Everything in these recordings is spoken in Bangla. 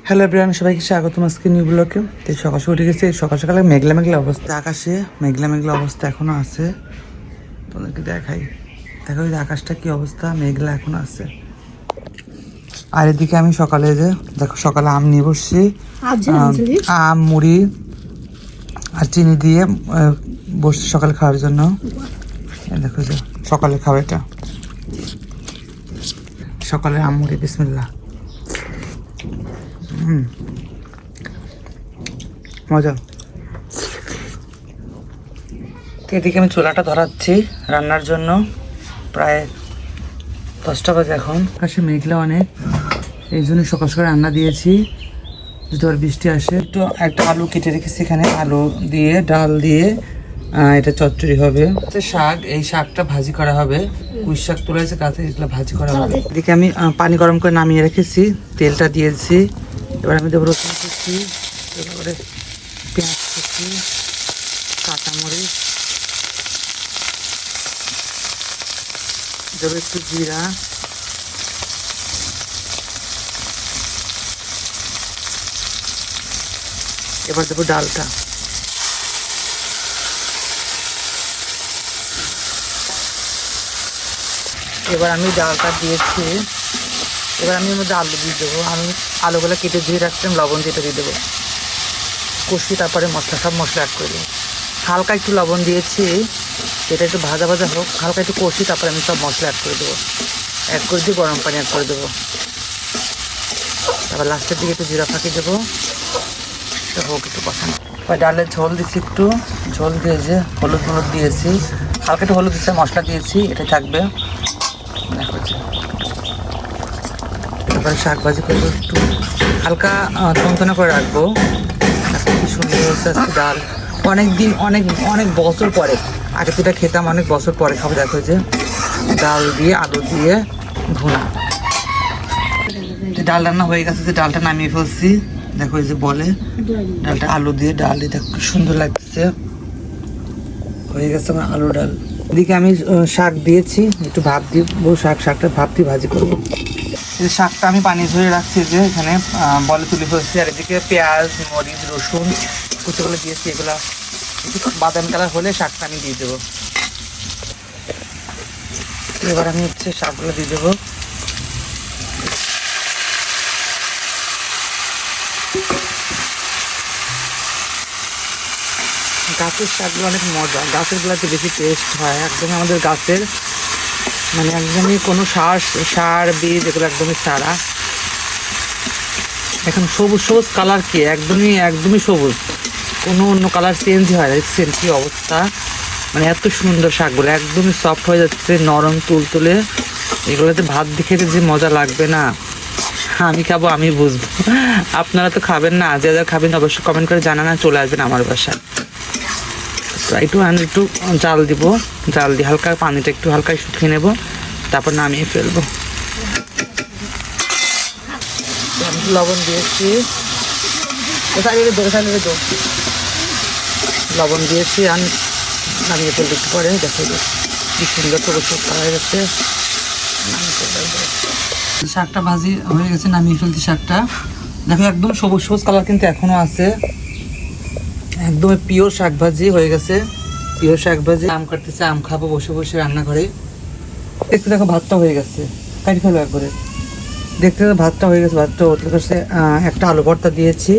হ্যালো এভরিওয়ান, সবাইকে স্বাগত আজকে নিউ ব্লগে। তো সকাল সকাল উঠে গেছি, সকাল সকালে মেঘলা মেঘলা অবস্থা, আকাশে মেঘলা মেঘলা অবস্থা এখনো আছে। তোমাদেরকে দেখাই, দেখো এই আকাশটা কি অবস্থা, মেঘলা এখনো আছে। আর এদিকে আমি সকালে যে দেখো সকালে আম নিয়ে বসছি, আম মুড়ি আর চিনি দিয়ে বসছি সকালে খাওয়ার জন্য। দেখো যে সকালে খাওয়া, এটা সকালে আম মুড়ি, বিসমিল্লাহ। মজা। এদিকে আমি চুলাটা ধরাচ্ছি রান্নার জন্য, প্রায় 10টা বাজে এখন। আকাশে মেঘলা অনেক, এই জন্য সকাল সকাল রান্না দিয়েছি, যদি আবার বৃষ্টি আসে। তো একটা আলু কেটে রেখেছি এখানে, আলু দিয়ে ডাল দিয়ে এটা চচ্চড়ি হবে। শাক, এই শাকটা ভাজি করা হবে, পুঁই শাক তোলা হয়েছে গাছে, এগুলো ভাজি করা হবে। এদিকে আমি পানি গরম করে নামিয়ে রেখেছি, তেলটা দিয়েছি। এবার আমি দেবো রসুন কুচি, এবারে পেঁয়াজ কুচি, কাঁচামরিচ, দেবো একটু জিরা, এবার দেবো ডালটা। এবার আমি ডালটা দিয়েছি, এবার আমি এর মধ্যে আলু দিয়ে দেবো। আমি আলুগুলো কেটে ধুয়ে রাখছিলাম, লবণ দিয়ে দিয়ে দেবো, কষি তারপরে মশলা, সব মশলা অ্যাড করে দেবো। হালকা একটু লবণ দিয়েছি, এটা একটু ভাজা ভাজা হোক, হালকা একটু কষি তারপরে আমি সব মশলা অ্যাড করে দেবো। অ্যাড করে দিয়ে গরম পানি অ্যাড করে দেবো। তারপর লাস্টের দিকে একটু জিরা ফাঁকি দেবো, হোক একটু কষানো। এবার ডালের ঝোল দিয়েছি, একটু ঝোল দিয়ে যে হলুদ হলুদ দিয়েছি, হালকা একটু হলুদ দিয়েছি, মশলা দিয়েছি, এটা থাকবে। দেখো এবার শাক ভাজি করবো, একটু হালকা থনথনা করে রাখবো। কি সুন্দর হচ্ছে আজকে ডাল, অনেক বছর পরে, আগে তো এটা খেতাম, অনেক বছর পরে খাবো। দেখো যে ডাল দিয়ে আলু দিয়ে ভুনা, ডাল রান্না হয়ে গেছে, যে ডালটা নামিয়ে ফেলছি। দেখো এই যে বলে ডালটা আলু দিয়ে, ডাল দিয়ে দেখো সুন্দর লাগছে, হয়ে গেছে আমার আলু ডাল। এদিকে আমি শাক দিয়েছি, একটু ভাপ দিব, শাকটা ভাপ দিয়ে ভাজি করবো। এই শাকটা আমি পানি ধরে রাখছি, যে এখানে বলে তুলে ফেলছি। আর এদিকে পেঁয়াজ, মরিচ, রসুন কুচোগুলো দিয়েছি, এগুলা একটু বাদামি কালার হলে শাকটা আমি দিয়ে দেবো। এবার আমি শাকগুলো দিয়ে দেবো। গাছের শাকগুলো অনেক মজা, গাছের গুলাতে বেশি টেস্ট হয়, একদমই আমাদের গাছের, মানে একদমই কোনো সার বীজ এগুলো একদমই ছাড়া। এখন সবুজ সবুজ কালার, কি একদমই সবুজ, কোনো অন্য কালার চেঞ্জ হয় না। দেখছেন কি অবস্থা, মানে এত সুন্দর শাকগুলো, একদমই সফট হয়ে যাচ্ছে, নরম তুলতুলে। এগুলোতে ভাত দিয়ে খেতে যে মজা লাগবে না, আমি খাবো আমি বুঝবো, আপনারা তো খাবেন না। যা যা খাবেন অবশ্যই কমেন্ট করে জানান, চলে আসবেন আমার বাসায়। একটু জাল দিব, জাল দিয়ে হালকা পানিটা একটু হালকা শুকিয়ে নেব, তারপর নামিয়ে ফেলবো। লবণ দিয়েছি, লবণ দিয়েছি, আর নামিয়ে ফেলবো একটু পরে। দেখো কি সুন্দর সবুজ কালার গেছে, শাকটা ভাজি হয়ে গেছে, নামিয়ে ফেলছি শাকটা। দেখো একদম সবুজ সবুজ কালার কিন্তু এখনো আছে, একদম পিওর শাক ভাজি হয়ে গেছে, পিওর শাক ভাজি। আম কাটতেছে, আম খাবো বসে বসে রান্নাঘরে। দেখতে দেখো ভাতটা হয়ে গেছে, কাটি ফেলো একবারে। দেখতে দেখো ভাতটা হয়ে গেছে, ভাতটা ওঠে গেছে। একটা আলু ভর্তা দিয়েছি,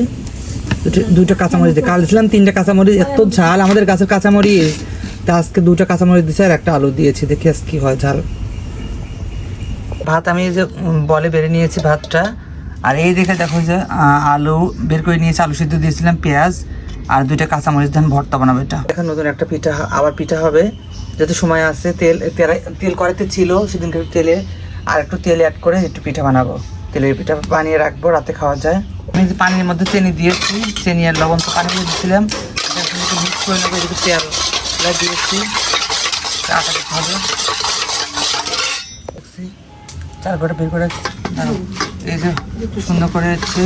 দুইটা কাঁচামরিচ দিয়ে, কাল দিয়েছিলাম 3টা কাঁচামরিচ, এত ঝাল আমাদের গাছের কাঁচামরিচ, তা আজকে 2টা কাঁচামরিচ দিয়েছি আর একটা আলু দিয়েছি, দেখি আজ কি হয় ঝাল। ভাত আমি এই যে বলে বেড়ে নিয়েছি ভাতটা, আর এই দেখে দেখো যে আলু বের করে নিয়েছি, আলু সিদ্ধ দিয়েছিলাম, পেঁয়াজ আর 2টা কাঁচামরিচ ধান ভর্তা বানাবো। এটা এখন নতুন একটা পিঠা, আবার পিঠা হবে, যাতে সময় আছে। তেল কড়াইতে ছিল সেদিনকার তেলে, আর একটু তেল অ্যাড করে একটু পিঠা বানাবো, তেলের পিঠা বানিয়ে রাখবো, রাতে খাওয়া যায়। আমি যে পানির মধ্যে চিনি দিয়েছি, চিনি আর লবণ তো পানি দিয়ে দিয়েছিলাম, একটু মিক্স করে নেবো। এদিকে তেল দিয়েছি, আটা দিতে হবে, তারপরে বের করে এই যে সুন্দর করে হচ্ছে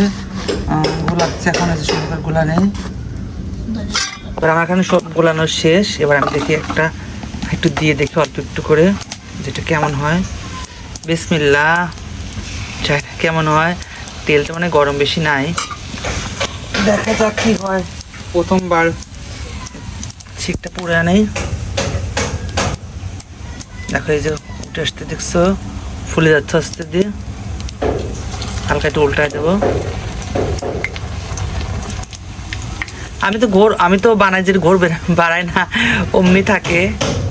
গোলাচ্ছে। এখন এই যে সুন্দর করে গোলা নেই, এবার আমার এখানে সব গোলানো শেষ। এবার আমি দেখি একটু দিয়ে দেখি অল্প একটু করে, যেটা কেমন হয়। বিসমিল্লাহ, কেমন হয়। তেলটা মানে গরম বেশি নাই, দেখা যাক কি হয়। প্রথমবার শিকটা পুড়ে নেই। দেখো এই যে উঠে আসতে দেখছো, ফুলে যাচ্ছে আস্তে দিয়ে। হালকা একটু উল্টায় দেবো। আমি তো বানাই যে ঘোর বাড়াই না, অমনি থাকে।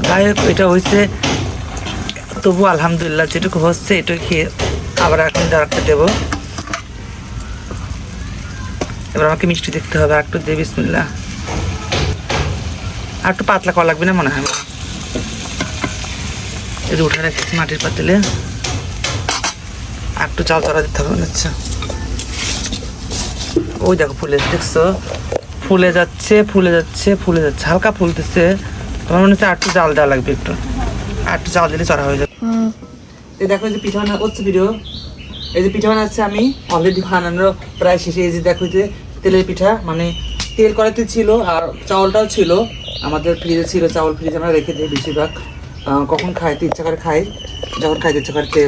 যাই হোক এটা হয়েছে, তবু আলহামদুলিল্লাহ যেটুকু হচ্ছে এটুকু খেয়ে আবার এখন রাখতে দেবো। এবার আমাকে মিষ্টি দেখতে হবে, আর একটু দিয়ে বিসমিল্লাহ। আর একটু পাতলা করা লাগবে না মনে হয়। এই যে উঠে রেখেছি মাটির পাতিলে, আর একটু চাল চড়া দিতে হবে মনে হচ্ছে। ওই দেখো ফুলে দেখছো, ফুলে যাচ্ছে ফুলে যাচ্ছে ফুলে যাচ্ছে, হালকা ফুলতেছে। তোমার মনে হচ্ছে আর একটু জাল দেওয়া লাগবে, আর একটু জাল দিলে চড়া হয়ে যাবে। এই দেখো যে পিঠা বানা হচ্ছে ভিডিও, এই যে পিঠা বানাচ্ছে আমি অলরেডি বানানো প্রায় শেষে। এই যে দেখো যে তেলের পিঠা, মানে তেল কড়াইতে ছিল আর চাউলটাও ছিল আমাদের ফ্রিজে ছিল। চাউল ফ্রিজে আমরা রেখে দিই বেশিরভাগ, কখন খাইতে ইচ্ছা করে খাই, যখন খাইতে ইচ্ছা করতে।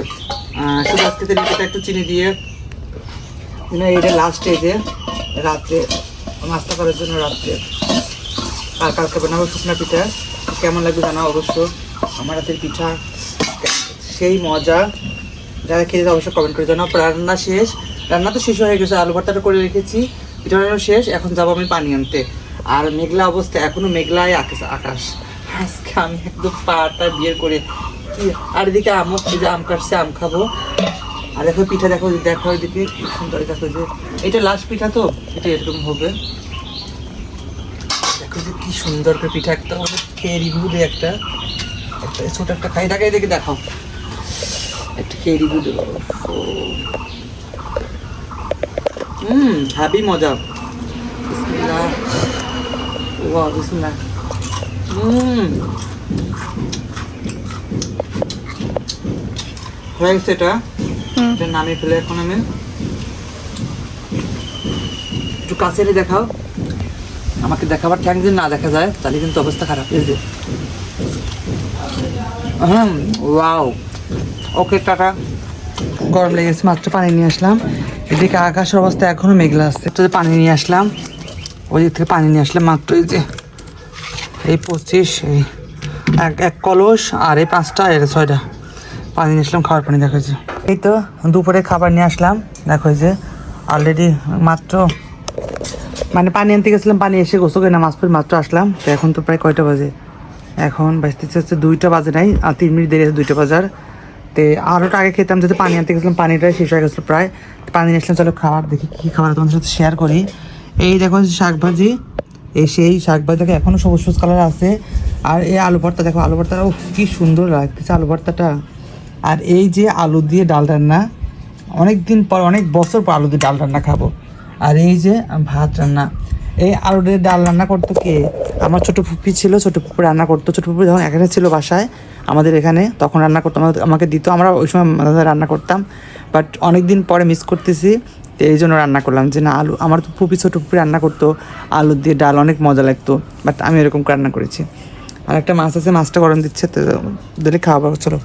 শুধু আজকে তেলের পিঠা একটু চিনি দিয়ে এটা লাস্টে যে রাত্রে নাস্তা করার জন্য রাত্রে। আর কালকে বানাবো শুকনো পিঠা, কেমন লাগবে জানাও অবশ্য। আমার হাতের পিঠা সেই মজা, যারা খেয়ে অবশ্যই কমেন্ট করে জানাও। রান্না শেষ, রান্না তো শেষ হয়ে গেছে, আলু ভর্তাটা করে রেখেছি, পিঠা বানানো শেষ। এখন যাবো আমি পানি আনতে। আর মেঘলা অবস্থা, এখনো মেঘলাই আকাশ। আজকে আমি একদম পাটা বিয়ের করে কি। আর এদিকে আমও, এই যে আম কাটছে, আম খাবো। আর দেখো পিঠা, দেখো দেখো এদিকে কি সুন্দর। দেখো যে এটা লাস্ট পিঠা, তো এটা এরকম হবে। দেখো যে কি সুন্দর করে পিঠা, একটা খেয়ে রিভিউ দেয়, একটা ছোট একটা খাই থাকে। এদিকে দেখাও, একটা খেয়ে রিভিউ দেবো। হ্যাপি মজা। বিসমিল্লাহ, ওয়া বিসমিল্লাহ। হয়ে গেছে এটা, এটা নামিয়ে ফেলে এখন আমি একটু কাছে দেখাও। আমাকে দেখাবার ঠ্যাং যদি না দেখা যায় তাহলে কিন্তু অবস্থা খারাপ। এই যে ওয়াও, ওকে টাটা। গরম লেগেছে, মাত্র পানি নিয়ে আসলাম। এদিকে আকাশের অবস্থা এখনো মেঘলা আসছে, একটু পানি নিয়ে আসলাম, ওই দিক থেকে পানি নিয়ে আসলাম মাত্র। এই যে এই 25, এই এক কলস, আর এই 5টা, এর 6টা পানি নিয়ে আসলাম, খাওয়ার পানি। দেখো যে এই তো দুপুরে খাবার নিয়ে আসলাম। দেখো যে অলরেডি মাত্র মানে পানি আনতে গেছিলাম, পানি এসে গোসল করে না মাছ পরে মাত্র আসলাম। তো এখন তো প্রায় কয়টা বাজে, এখন বাজতেছে হচ্ছে 2টা বাজে নাই, আর 3 মিনিট দেরি আছে 2টা বাজার। তো আরোটা আগে খেতাম, যেহেতু পানি আনতে গেছিলাম, পানিটাই শেষ হয়ে গেছিলো প্রায়। পানি নিয়ে আসলাম, চলো খাবার দেখি কী খাবার তোমাদের সাথে শেয়ার করি। এই দেখো শাকভাজি, এই সেই শাকভাজি দেখো এখনও সবুজ সবুজ কালার আছে। আর এই আলু ভর্তা দেখো, আলু ভর্তাটা কি সুন্দর লাগতেছে আলু ভর্তাটা। আর এই যে আলু দিয়ে ডাল রান্না, অনেক দিন পর, অনেক বছর পর আলু দিয়ে ডাল রান্না খাবো। আর এই যে ভাত রান্না, এই আলু দিয়ে ডাল রান্না করতো কে, আমার ছোটো ফুপি ছিল, ছোটো ফুপি রান্না করতো। ছোটো ফুপি যখন এখানে ছিল বাসায় আমাদের এখানে, তখন রান্না করতো, আমাকে দিত, আমরা ওই সময় রান্না করতাম। বাট অনেক দিন পরে মিস করতেছি, তো এই জন্য রান্না করলাম যে না আলু, আমার তো ফুপি ছোটো ফুপি রান্না করতো আলু দিয়ে ডাল, অনেক মজা লাগতো। বাট আমি এরকম রান্না করেছি। আর একটা মাছ আছে, মাছটা গরম দিচ্ছে, তো দিলে খাওয়া চলো।